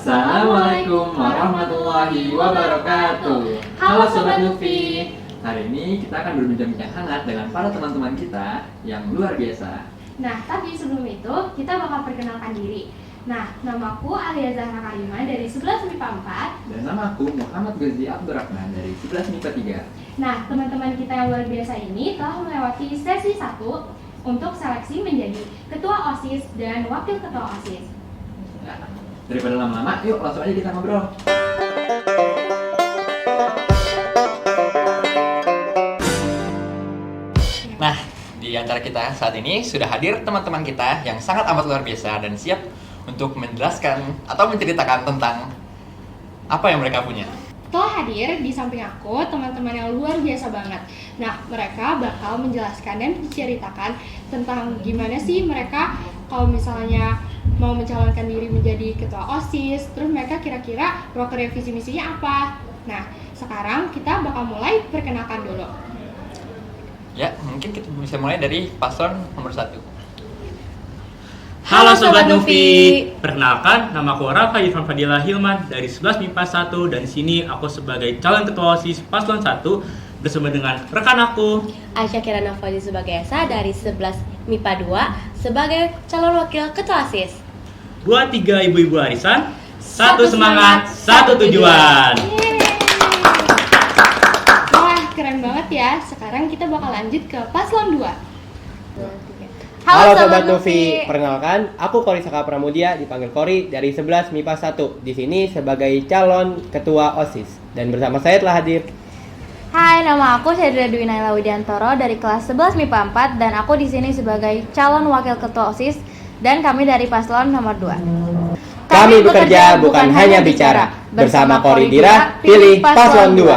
Assalamualaikum warahmatullahi wabarakatuh. Halo Sobat Luffy. Hari ini kita akan berbincang-bincang hangat dengan para teman-teman kita yang luar biasa. Nah, tapi sebelum itu kita bakal perkenalkan diri. Nah, namaku Alia Zahra Karimah dari 11 MIPA 4. Dan namaku Muhammad Ghazi Abdurrahman dari 11 MIPA 3. Nah, teman-teman kita yang luar biasa ini telah melewati sesi 1 untuk seleksi menjadi Ketua OSIS dan Wakil Ketua OSIS. Nah, daripada lama-lama, yuk langsung aja kita ngobrol. Nah, di antara kita saat ini sudah hadir teman-teman kita yang sangat amat luar biasa dan siap untuk menjelaskan atau menceritakan tentang apa yang mereka punya. Telah hadir di samping aku teman-teman yang luar biasa banget. Nah, mereka bakal menjelaskan dan menceritakan tentang gimana sih mereka kalau misalnya mau mencalonkan diri menjadi ketua OSIS, terus mereka kira-kira program visi misinya apa. Nah, sekarang kita bakal mulai perkenalkan dulu. Ya, mungkin kita bisa mulai dari paslon nomor 1. Halo Sobat Nufi, perkenalkan namaku Rafa Irfan Fadilah Hilman dari 11 MIPA 1 dan di sini aku sebagai calon ketua OSIS paslon 1 bersama dengan rekan aku Aisyah Kirana Fauzi sebagai Esa dari 11 MIPA 2 sebagai calon wakil ketua OSIS. Buat 3 ibu-ibu arisan, satu semangat, satu tujuan. Wah, keren banget ya. Sekarang kita bakal lanjut ke paslon 2. Halo Sobat Nufi, perkenalkan aku Kori Saka Pramudia, dipanggil Kori dari 11 MIPA 1. Di sini sebagai calon ketua OSIS dan bersama saya telah hadir. Hai, nama aku Syedra Dwi Naila Widiantoro dari kelas 11 MIPA 4 dan aku di sini sebagai calon wakil ketua OSIS dan kami dari paslon nomor 2. Kami bekerja bukan hanya bicara. Bersama Kori Dira, pilih paslon 2.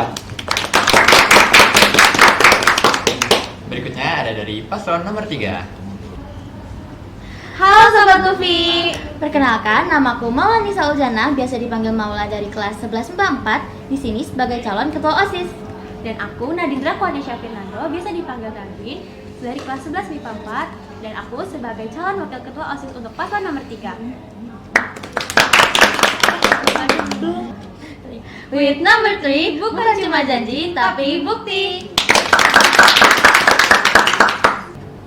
Berikutnya ada dari paslon nomor 3. Halo Sobat Luffy, perkenalkan namaku Maula Nisa Uljana, biasa dipanggil Maula dari kelas 11 MIPA 4 di sini sebagai calon ketua OSIS. Dan aku Nadindra Kwadisha Fernando, biasa dipanggil Darwin dari kelas 11 MIPA 4 dan aku sebagai calon wakil ketua OSIS untuk paslon nomor 3. With number 3, bukan cuma janji tapi bukti.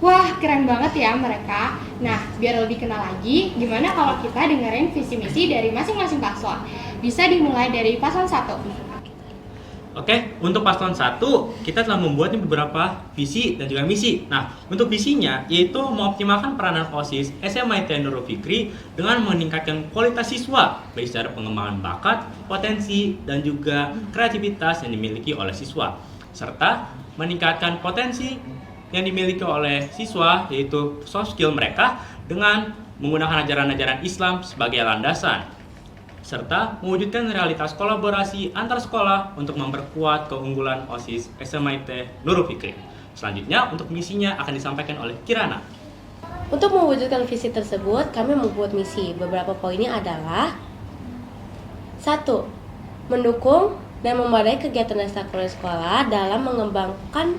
Wah, keren banget ya mereka. Nah, biar lebih kenal lagi, gimana kalau kita dengerin visi misi dari masing-masing paslon? Bisa dimulai dari paslon 1. Oke, untuk paslon 1 kita telah membuat beberapa visi dan juga misi. Nah, untuk visinya yaitu mengoptimalkan peranan OSIS SMIT Nurul Fikri dengan meningkatkan kualitas siswa baik secara pengembangan bakat, potensi, dan juga kreativitas yang dimiliki oleh siswa, serta meningkatkan potensi yang dimiliki oleh siswa yaitu soft skill mereka dengan menggunakan ajaran-ajaran Islam sebagai landasan, serta mewujudkan realitas kolaborasi antar sekolah untuk memperkuat keunggulan OSIS SMIT Nurul Fikri. Selanjutnya untuk misinya akan disampaikan oleh Kirana. Untuk mewujudkan visi tersebut, kami membuat misi. Beberapa poinnya adalah 1. Mendukung dan memadai kegiatan ekstrakurikuler sekolah dalam mengembangkan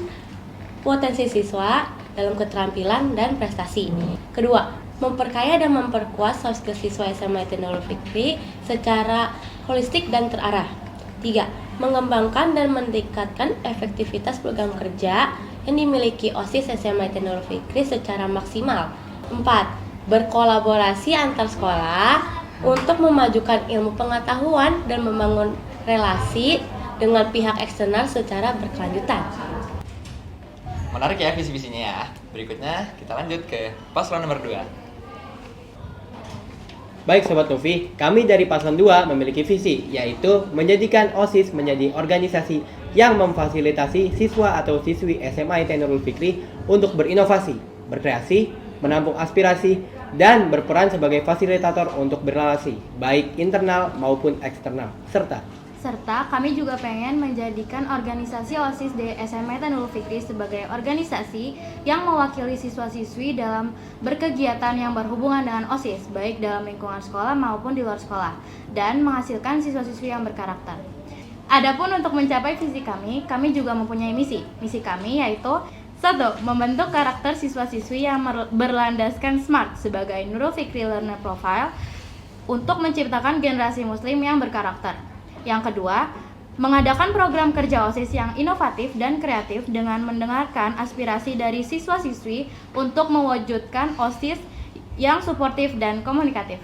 potensi siswa dalam keterampilan dan prestasi. Kedua, memperkaya dan memperkuat soft skill siswa SMIT Nurul Fikri secara holistik dan terarah. 3. Mengembangkan dan meningkatkan efektivitas program kerja yang dimiliki OSIS SMIT Nurul Fikri secara maksimal. 4. Berkolaborasi antar sekolah untuk memajukan ilmu pengetahuan dan membangun relasi dengan pihak eksternal secara berkelanjutan. Menarik ya visi-visinya ya. Berikutnya kita lanjut ke paslon nomor 2. Baik Sobat Nufi, kami dari paslon 2 memiliki visi, yaitu menjadikan OSIS menjadi organisasi yang memfasilitasi siswa atau siswi SMIT Nurul Fikri untuk berinovasi, berkreasi, menampung aspirasi, dan berperan sebagai fasilitator untuk berrelasi, baik internal maupun eksternal, Serta kami juga pengen menjadikan organisasi OSIS di SMIT Nurul Fikri sebagai organisasi yang mewakili siswa-siswi dalam berkegiatan yang berhubungan dengan OSIS, baik dalam lingkungan sekolah maupun di luar sekolah, dan menghasilkan siswa-siswi yang berkarakter. Adapun untuk mencapai visi kami juga mempunyai misi. Misi kami yaitu 1. Membentuk karakter siswa-siswi yang berlandaskan SMART sebagai Nurul Fikri Learner Profile. untuk menciptakan generasi muslim yang berkarakter. Yang kedua, mengadakan program kerja OSIS yang inovatif dan kreatif dengan mendengarkan aspirasi dari siswa-siswi untuk mewujudkan OSIS yang suportif dan komunikatif.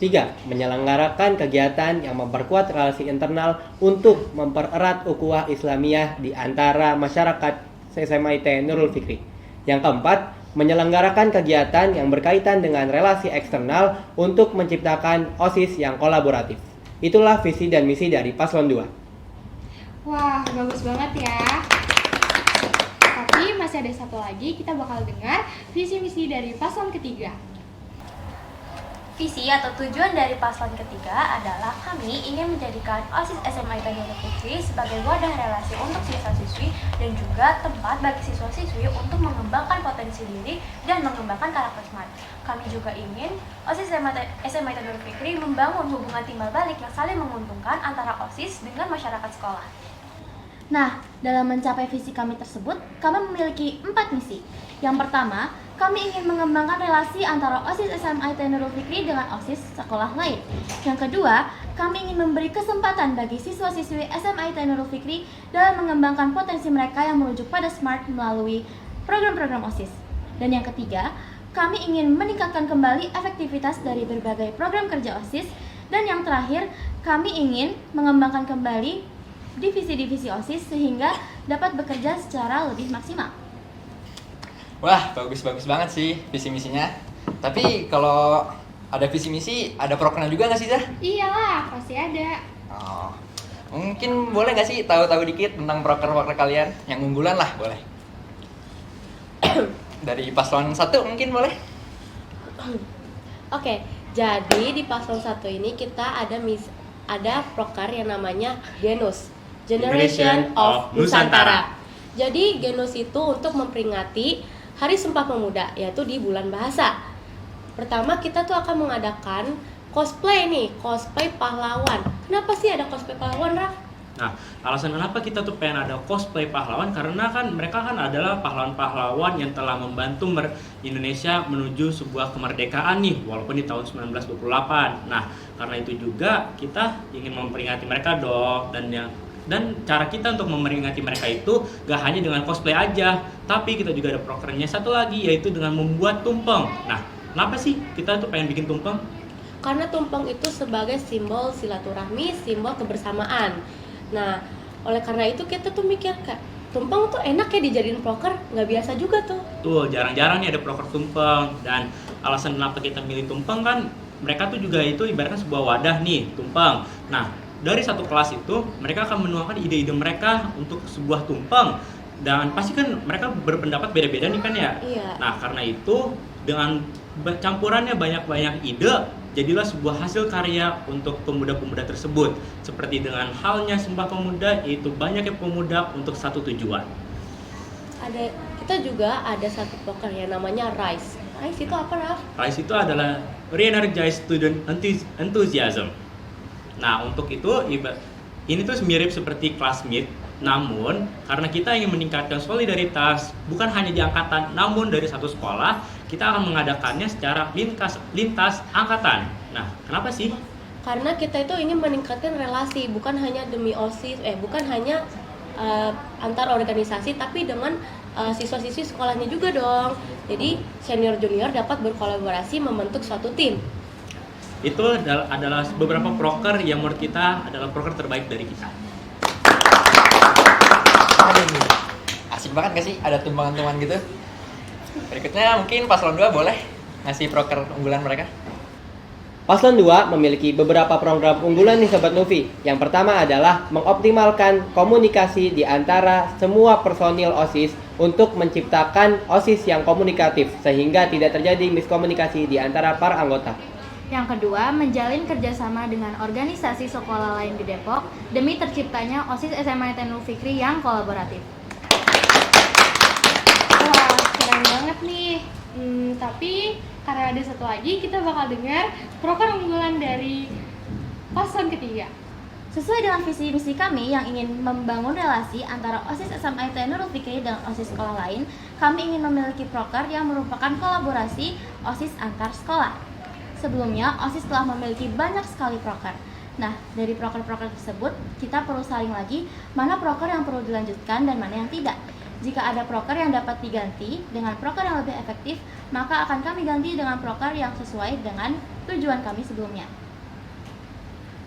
3. Menyelenggarakan kegiatan yang memperkuat relasi internal untuk mempererat ukhuwah Islamiyah di antara masyarakat SMIT Nurul Fikri. Yang keempat, menyelenggarakan kegiatan yang berkaitan dengan relasi eksternal untuk menciptakan OSIS yang kolaboratif. Itulah visi dan misi dari Paslon 2. Wah, bagus banget ya. Tapi masih ada satu lagi, kita bakal dengar visi misi dari paslon ketiga. Visi atau tujuan dari paslon ketiga adalah kami ingin menjadikan OSIS SMIT Nurul Fikri sebagai wadah relasi untuk siswa-siswi dan juga tempat bagi siswa-siswi untuk mengembangkan potensi diri dan mengembangkan karakter smart. Kami juga ingin OSIS SMIT Nurul Fikri membangun hubungan timbal balik yang saling menguntungkan antara OSIS dengan masyarakat sekolah. Nah, dalam mencapai visi kami tersebut, kami memiliki 4 misi. Yang pertama, kami ingin mengembangkan relasi antara OSIS SMIT Nurul Fikri dengan OSIS sekolah lain. Yang kedua, kami ingin memberi kesempatan bagi siswa-siswi SMIT Nurul Fikri dalam mengembangkan potensi mereka yang menuju pada SMART melalui program-program OSIS. Dan yang ketiga, kami ingin meningkatkan kembali efektivitas dari berbagai program kerja OSIS. Dan yang terakhir, kami ingin mengembangkan kembali divisi-divisi OSIS sehingga dapat bekerja secara lebih maksimal. Wah, bagus-bagus banget sih visi misinya. Tapi kalau ada visi misi, ada prokernya juga nggak sih, Zah? Iyalah, pasti ada. Oh, mungkin boleh nggak sih tahu-tahu dikit tentang proker-proker kalian yang unggulan lah, boleh. Dari paslon 1 mungkin boleh. Oke, jadi di paslon 1 ini kita ada proker yang namanya GENUS, Generation of Nusantara. Jadi GENUS itu untuk memperingati Hari Sumpah Pemuda, yaitu di bulan bahasa. Pertama kita tuh akan mengadakan cosplay nih, cosplay pahlawan. Kenapa sih ada cosplay pahlawan, Raf? Nah, alasan kenapa kita tuh pengen ada cosplay pahlawan karena kan mereka kan adalah pahlawan-pahlawan yang telah membantu Indonesia menuju sebuah kemerdekaan nih, walaupun di tahun 1928. Nah, karena itu juga kita ingin memperingati mereka dong, dan cara kita untuk memperingati mereka itu gak hanya dengan cosplay aja, tapi kita juga ada prokernya satu lagi, yaitu dengan membuat tumpeng. Nah, kenapa sih kita tuh pengen bikin tumpeng? Karena tumpeng itu sebagai simbol silaturahmi, simbol kebersamaan. Nah, oleh karena itu kita tuh mikir kayak tumpeng tuh enak ya dijadiin proker, nggak biasa juga tuh. Tuh, jarang-jarang nih ada proker tumpeng. Dan alasan kenapa kita milih tumpeng kan mereka tuh juga itu ibaratnya sebuah wadah nih, tumpeng. Nah, dari satu kelas itu mereka akan menuangkan ide-ide mereka untuk sebuah tumpeng, dan pasti kan mereka berpendapat beda-beda nih kan ya. Iya. Nah, karena itu dengan campurannya banyak-banyak ide, jadilah sebuah hasil karya untuk pemuda-pemuda tersebut. Seperti dengan halnya Sumpah Pemuda, yaitu banyaknya pemuda untuk satu tujuan. Kita juga ada satu proker yang namanya RISE. RISE itu apa, Raf? RISE itu adalah Re-Energize Student Enthusiasm. Nah, untuk itu ini tuh mirip seperti classmate, namun karena kita ingin meningkatkan solidaritas bukan hanya di angkatan, namun dari satu sekolah, kita akan mengadakannya secara lintas angkatan. Nah, kenapa sih? Karena kita itu ingin meningkatkan relasi, bukan hanya demi OSIS, bukan hanya antar organisasi, tapi dengan siswa-siswi sekolahnya juga dong. Jadi senior junior dapat berkolaborasi membentuk suatu tim. Itu adalah beberapa proker yang menurut kita adalah proker terbaik dari kita. Asik banget gak sih ada tumbangan-tumbangan gitu? Berikutnya mungkin paslon 2 boleh ngasih proker unggulan mereka. Paslon 2 memiliki beberapa program unggulan nih Sobat Nuvi. Yang pertama adalah mengoptimalkan komunikasi di antara semua personil OSIS untuk menciptakan OSIS yang komunikatif sehingga tidak terjadi miskomunikasi di antara para anggota. Yang kedua, menjalin kerjasama dengan organisasi sekolah lain di Depok demi terciptanya OSIS SMIT Nurul Fikri yang kolaboratif. Wah, keren banget nih. Tapi karena ada satu lagi, kita bakal dengar proker unggulan dari paslon ketiga. Sesuai dengan visi misi kami yang ingin membangun relasi antara OSIS SMIT Nurul Fikri dengan OSIS sekolah lain, kami ingin memiliki proker yang merupakan kolaborasi OSIS antar sekolah. Sebelumnya, OSIS telah memiliki banyak sekali proker. Nah, dari proker-proker tersebut, kita perlu saling lagi mana proker yang perlu dilanjutkan dan mana yang tidak. Jika ada proker yang dapat diganti dengan proker yang lebih efektif, maka akan kami ganti dengan proker yang sesuai dengan tujuan kami sebelumnya.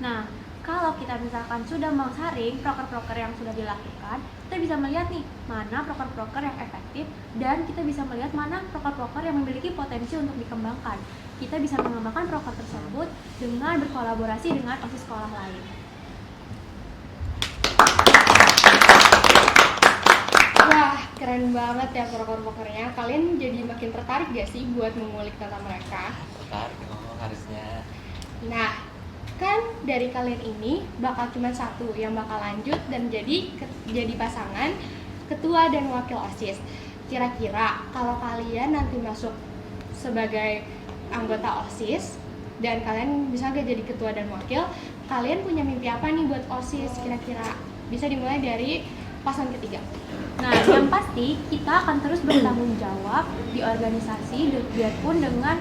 Nah, kalau kita misalkan sudah mengsaring proker-proker yang sudah dilakukan, kita bisa melihat nih mana proker-proker yang efektif dan kita bisa melihat mana proker-proker yang memiliki potensi untuk dikembangkan. Kita bisa mengembangkan proker tersebut dengan berkolaborasi dengan OSIS sekolah lain. Wah, keren banget ya proker-prokernya. Kalian jadi makin tertarik gak sih buat mengulik tentang mereka? Tertarik dong harusnya. Nah, kan dari kalian ini bakal cuma satu yang bakal lanjut dan jadi pasangan ketua dan wakil OSIS. Kira-kira kalau kalian nanti masuk sebagai anggota OSIS dan kalian bisa gak jadi ketua dan wakil, kalian punya mimpi apa nih buat OSIS kira-kira? Bisa dimulai dari pasangan ketiga. Nah, yang pasti kita akan terus bertanggung jawab di organisasi biarpun dengan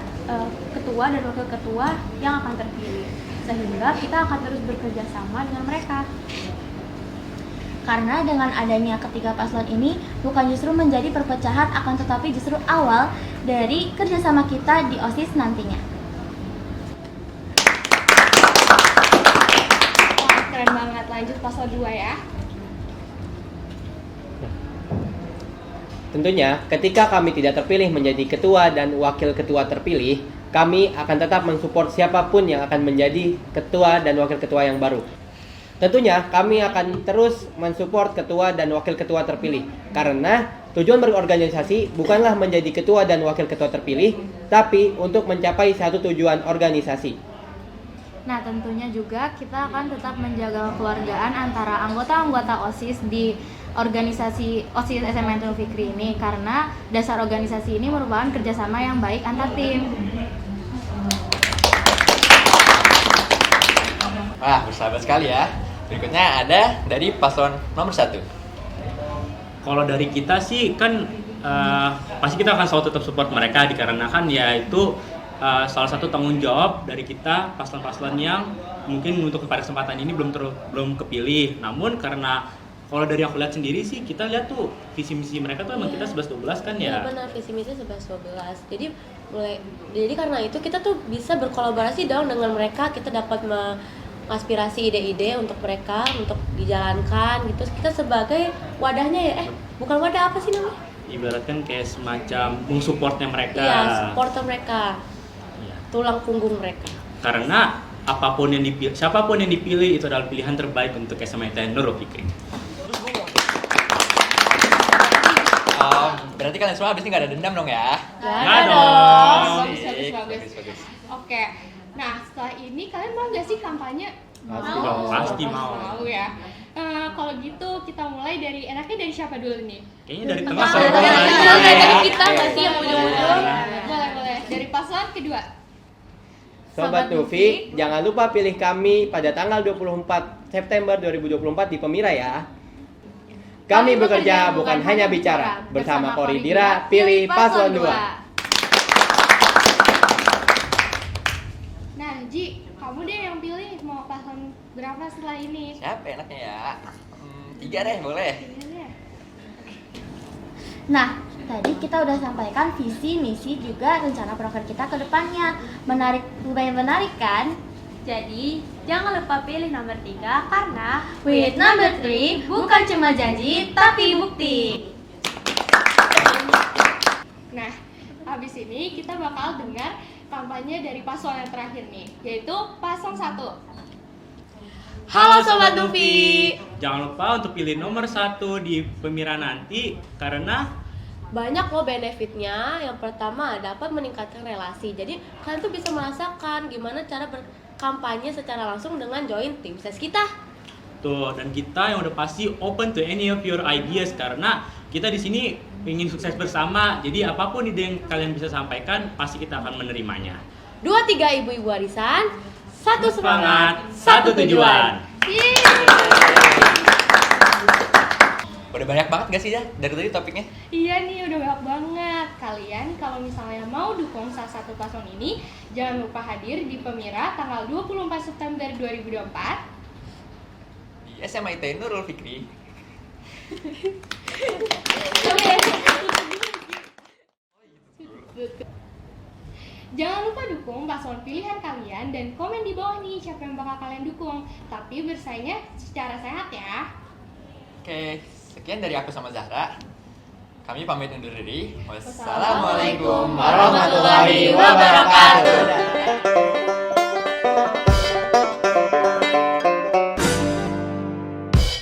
ketua dan wakil ketua yang akan terpilih. Sehingga kita akan terus bekerja sama dengan mereka. Karena dengan adanya ketiga paslon ini bukan justru menjadi perpecahan, akan tetapi justru awal dari kerjasama kita di OSIS nantinya. Wah, keren banget. Lanjut paslon 2 ya. Tentunya, ketika kami tidak terpilih menjadi ketua dan wakil ketua terpilih, kami akan tetap mensupport siapapun yang akan menjadi ketua dan wakil ketua yang baru. Tentunya, kami akan terus mensupport ketua dan wakil ketua terpilih, karena tujuan berorganisasi bukanlah menjadi ketua dan wakil ketua terpilih, tapi untuk mencapai satu tujuan organisasi. Nah, tentunya juga kita akan tetap menjaga kekeluargaan antara anggota-anggota OSIS di organisasi OSIS SMA Nurul Fikri ini, karena dasar organisasi ini merupakan kerjasama yang baik antar tim. Wah, bersahabat sekali ya. Berikutnya ada dari paslon nomor 1. Kalau dari kita sih kan pasti kita akan selalu tetap support mereka dikarenakan ya itu salah satu tanggung jawab dari kita paslon-paslon yang mungkin untuk pada kesempatan ini belum kepilih. Namun karena kalau dari aku lihat sendiri sih kita lihat tuh visi misi mereka tuh emang kita 11-12 kan ya. Iya benar, visi misi 11-12. Jadi karena itu kita tuh bisa berkolaborasi dong dengan mereka, kita dapat mengaspirasi ide-ide untuk mereka untuk dijalankan gitu. Kita sebagai wadahnya ya, bukan wadah apa sih namanya? Ibaratkan kayak semacam mensupportnya mereka. Iya, supporter mereka. Iya. Tulang punggung mereka. Karena apapun yang dipilih, siapapun yang dipilih itu adalah pilihan terbaik untuk SMA Nurul Fikri. Berarti kalian semua habis ini gak ada dendam dong ya? Nggak dong. Bagus. Oke. Nah, setelah ini kalian mau gak sih kampanye? Pasti dong. Pasti mau. Mau ya. Kalau gitu kita mulai enaknya dari siapa dulu nih? Kayaknya dari tengah Dari kita nggak sih yang ujung-ujung? Boleh. Dari paslon kedua. Sobat Nufi, jangan lupa pilih kami pada tanggal 24 September 2024 di Pemira ya. Kami bekerja bukan hanya bicara. Bersama Koridira, pilih paslon 2. Nah, Ji, kamu deh yang pilih mau paslon berapa setelah ini? Siapa enaknya ya? 3 deh, boleh. Nah, tadi kita udah sampaikan visi, misi, juga rencana proker kita ke depannya. Lumayan menarik kan? Jadi, jangan lupa pilih nomor 3 karena With number 3, bukan cuma janji, tapi bukti. Nah, habis ini kita bakal dengar kampanye dari paslon yang terakhir nih, yaitu paslon 1. Halo Sobat Nufi. Jangan lupa untuk pilih nomor 1 di Pemira nanti karena Banyak loh benefitnya. Yang pertama dapat meningkatkan relasi. Jadi kalian tuh bisa merasakan gimana cara berkampanye secara langsung dengan join tim ses kita. tuh, dan kita yang udah pasti open to any of your ideas karena kita di sini ingin sukses bersama. Jadi apapun ide yang kalian bisa sampaikan pasti kita akan menerimanya. 2-3 ibu-ibu arisan, satu semangat, Satu tujuan. Udah banyak banget gak sih ya dari tadi topiknya? Iya nih, udah banyak banget. Kalian kalau misalnya mau dukung salah satu paslon ini, jangan lupa hadir di Pemira tanggal 24 September 2024 Di SMIT Nurul Fikri. Jangan lupa dukung paslon pilihan kalian dan komen di bawah nih siapa yang bakal kalian dukung. Tapi bersaingnya secara sehat ya. Oke, sekian dari aku sama Zahra. Kami pamit undur diri. Wassalamualaikum warahmatullahi wabarakatuh.